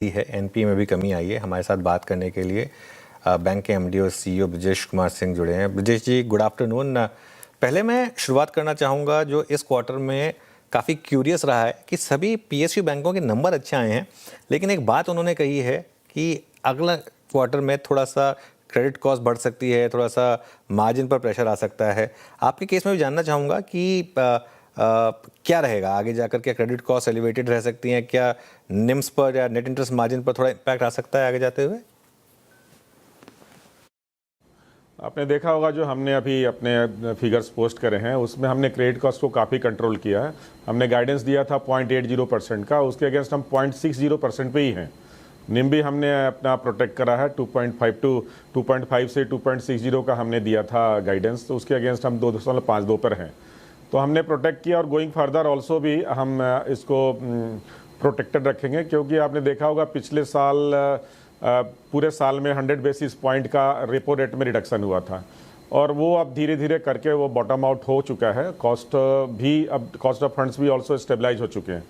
है, एनपीए में भी कमी आई है। हमारे साथ बात करने के लिए बैंक के एमडी और सीईओ ब्रजेश कुमार सिंह जुड़े हैं। ब्रजेश जी, गुड आफ्टरनून। पहले मैं शुरुआत करना चाहूँगा, जो इस क्वार्टर में काफ़ी क्यूरियस रहा है कि सभी पीएसयू बैंकों के नंबर अच्छे आए हैं, लेकिन एक बात उन्होंने कही है कि अगला क्वार्टर में थोड़ा सा क्रेडिट कॉस्ट बढ़ सकती है, थोड़ा सा मार्जिन पर प्रेशर आ सकता है। आपके केस में भी जानना चाहूँगा कि क्या रहेगा आगे जाकर, क्या क्रेडिट कॉस्ट एलिवेटेड रह सकती हैं, क्या निम्स पर या नेट इंटरेस्ट मार्जिन पर थोड़ा इम्पैक्ट आ सकता है आगे जाते हुए? आपने देखा होगा जो हमने अभी अपने फिगर्स पोस्ट करे हैं उसमें हमने क्रेडिट कॉस्ट को काफ़ी कंट्रोल किया है। हमने गाइडेंस दिया था 0.80% का, उसके अगेंस्ट हम 0.60% पे ही हैं। निम भी हमने अपना प्रोटेक्ट करा है 2.5 से 2.60 का हमने दिया था गाइडेंस, तो उसके अगेंस्ट हम 2.52 पर हैं। तो हमने प्रोटेक्ट किया और गोइंग फर्दर ऑल्सो भी हम इसको प्रोटेक्टेड रखेंगे, क्योंकि आपने देखा होगा पिछले साल पूरे साल में 100 बेसिस पॉइंट का रेपो रेट में रिडक्शन हुआ था और वो अब धीरे धीरे करके वो बॉटम आउट हो चुका है। कॉस्ट ऑफ फंड्स भी ऑल्सो स्टेबलाइज हो चुके हैं।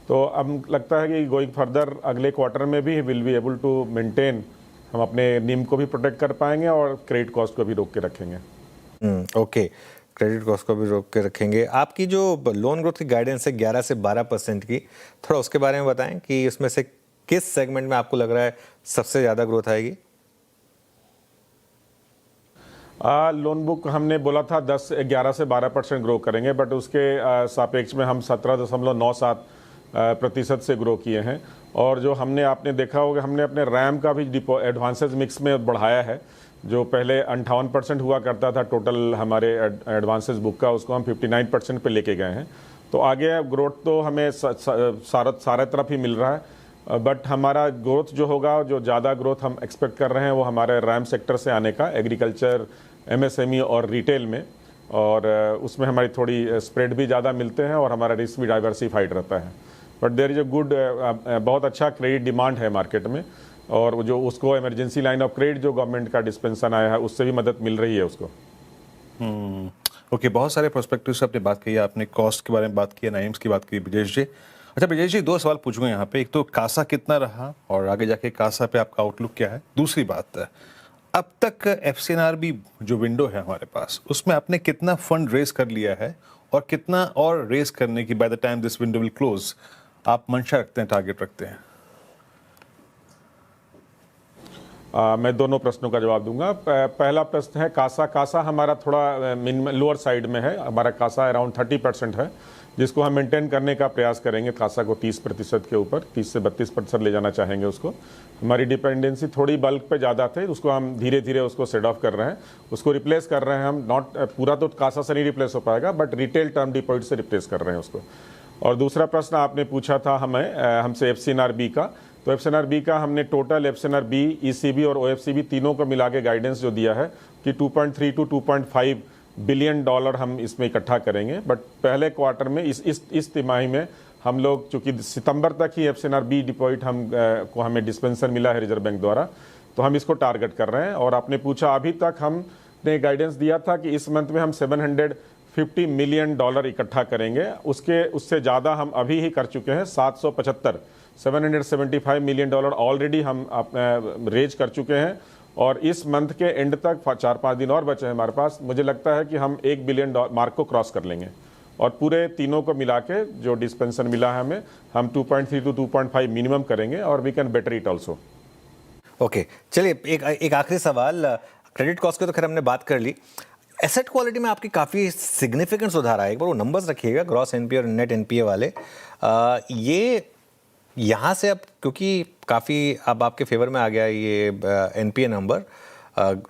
तो अब लगता है कि गोइंग फर्दर अगले क्वार्टर में भी will be able to maintain, हम अपने निम को भी प्रोटेक्ट कर पाएंगे और क्रेडिट कॉस्ट को भी रोक के रखेंगे। ओके, क्रेडिट कॉस्ट को भी रोक के रखेंगे। आपकी जो लोन ग्रोथ की गाइडेंस है 11 से 12% की, थोड़ा उसके बारे में बताएं कि उसमें से किस सेगमेंट में आपको लग रहा है सबसे ज़्यादा ग्रोथ आएगी? लोन बुक हमने बोला था 11 से 12% ग्रो करेंगे, बट उसके सापेक्ष में हम 17.97% से ग्रो किए हैं। और जो हमने आपने देखा होगा हमने अपने रैम का भी एडवांसेस मिक्स में बढ़ाया है। जो पहले 58% हुआ करता था टोटल हमारे एडवांसेस बुक का, उसको हम 59% पे लेके गए हैं। तो आगे ग्रोथ तो हमें सारे तरफ ही मिल रहा है, बट हमारा ग्रोथ जो होगा, जो ज़्यादा ग्रोथ हम एक्सपेक्ट कर रहे हैं वो हमारे रैम सेक्टर से आने का, एग्रीकल्चर, एमएसएमई और रिटेल में। और उसमें हमारी थोड़ी स्प्रेड भी ज़्यादा मिलते हैं और हमारा रिस्क भी डाइवर्सिफाइड रहता है। But there is a good, बहुत अच्छा क्रेडिट डिमांड है मार्केट में, और जो उसको इमरजेंसी लाइन ऑफ क्रेडिट जो गवर्नमेंट का डिस्पेंसन आया है उससे भी मदद मिल रही है उसको। ओके, बहुत सारे पर्सपेक्टिव से आपने बात की, आपने कॉस्ट के बारे में बात की, नाइम्स की बात की ब्रजेश जी। अच्छा ब्रजेश जी, दो सवाल पूछूंगा यहाँ पे। एक तो कासा कितना रहा और आगे जाके कासा पे आपका आउटलुक क्या है। दूसरी बात, अब तक एफसीएनआरबी जो विंडो है हमारे पास, उसमें आपने कितना फंड रेज कर लिया है और कितना और रेज करने की by the time this window will close आप मंशा रखते हैं, टारगेट रखते हैं? मैं दोनों प्रश्नों का जवाब दूंगा। पहला प्रश्न है कासा हमारा थोड़ा लोअर साइड में है। हमारा कासा अराउंड 30% है, जिसको हम मेंटेन करने का प्रयास करेंगे। कासा को 30% के ऊपर 30 से 32% ले जाना चाहेंगे उसको। हमारी डिपेंडेंसी थोड़ी बल्क पे ज़्यादा थे, उसको हम धीरे धीरे उसको सेट ऑफ कर रहे हैं, उसको रिप्लेस कर रहे हैं हम। नॉट पूरा तो कासा से नहीं रिप्लेस हो पाएगा, बट रिटेल टर्म डिपॉजिट से रिप्लेस कर रहे हैं उसको। और दूसरा प्रश्न आपने पूछा था हमसे एफसीएनआरबी का। तो एफसीएनआरबी का हमने टोटल एफसीएनआरबी, ईसीबी और ओएफसीबी तीनों को मिला के गाइडेंस जो दिया है कि 2.3 to 2.5 बिलियन डॉलर हम इसमें इकट्ठा करेंगे। बट पहले क्वार्टर में इस तिमाही में हम लोग, चूंकि सितंबर तक ही एफसीएनआरबी डिपॉजिट हमें डिस्पेंसर मिला है रिजर्व बैंक द्वारा, तो हम इसको टारगेट कर रहे हैं। और आपने पूछा, अभी तक हमने गाइडेंस दिया था कि इस मंथ में हम 750 मिलियन डॉलर इकट्ठा करेंगे। उससे ज़्यादा हम अभी ही कर चुके हैं। 775 मिलियन डॉलर ऑलरेडी हम रेज कर चुके हैं, और इस मंथ के एंड तक 4-5 दिन और बचे हैं हमारे पास। मुझे लगता है कि हम 1 बिलियन मार्क को क्रॉस कर लेंगे, और पूरे तीनों को मिला के जो डिस्पेंसन मिला है हमें, हम 2.3 to 2.5 मिनिमम करेंगे, और we can better it also. Okay, चलिए एक आखिरी सवाल। क्रेडिट कॉस्ट की तो खैर हमने बात कर ली। एसेट क्वालिटी में आपकी काफ़ी सिग्निफिकेंट सुधार आया। एक बार वो नंबर्स रखिएगा, ग्रॉस एनपीए और नेट एनपीए वाले। ये यहाँ से अब क्योंकि काफ़ी अब आपके फेवर में आ गया ये एनपीए नंबर।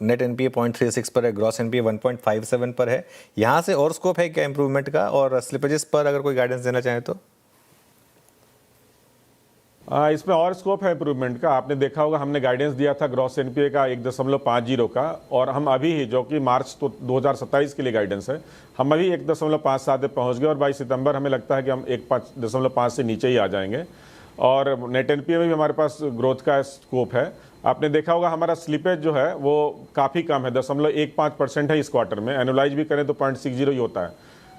नेट एनपीए 0.36 पर है, ग्रॉस एनपीए 1.57 पर है। यहाँ से और स्कोप है क्या इंप्रूवमेंट का? और स्लिपेजेस पर अगर कोई गाइडेंस देना चाहे तो? इसमें और स्कोप है इंप्रूवमेंट का। आपने देखा होगा हमने गाइडेंस दिया था ग्रॉस एनपीए का 1.50 का, और हम अभी ही, जो कि मार्च 2027 के लिए गाइडेंस है, हम अभी 1.57 पे पहुंच गए, और बाई सितंबर हमें लगता है कि हम 1.5 से नीचे ही आ जाएंगे। और नेट एनपीए में भी हमारे पास ग्रोथ का स्कोप है। आपने देखा होगा हमारा स्लिपेज जो है वो काफ़ी कम है, 0.15% है इस क्वार्टर में। एनुलाइज भी करें तो 0.60 ही होता है।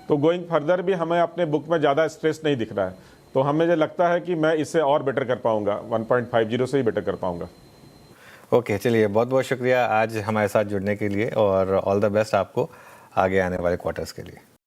तो गोइंग फर्दर भी हमें अपने बुक में ज़्यादा स्ट्रेस नहीं दिख रहा है। तो हमें जो लगता है कि मैं इससे और बेटर कर पाऊंगा, 1.50 से ही बेटर कर पाऊंगा। ओके, चलिए बहुत बहुत शुक्रिया आज हमारे साथ जुड़ने के लिए और ऑल द बेस्ट आपको आगे आने वाले क्वार्टर्स के लिए।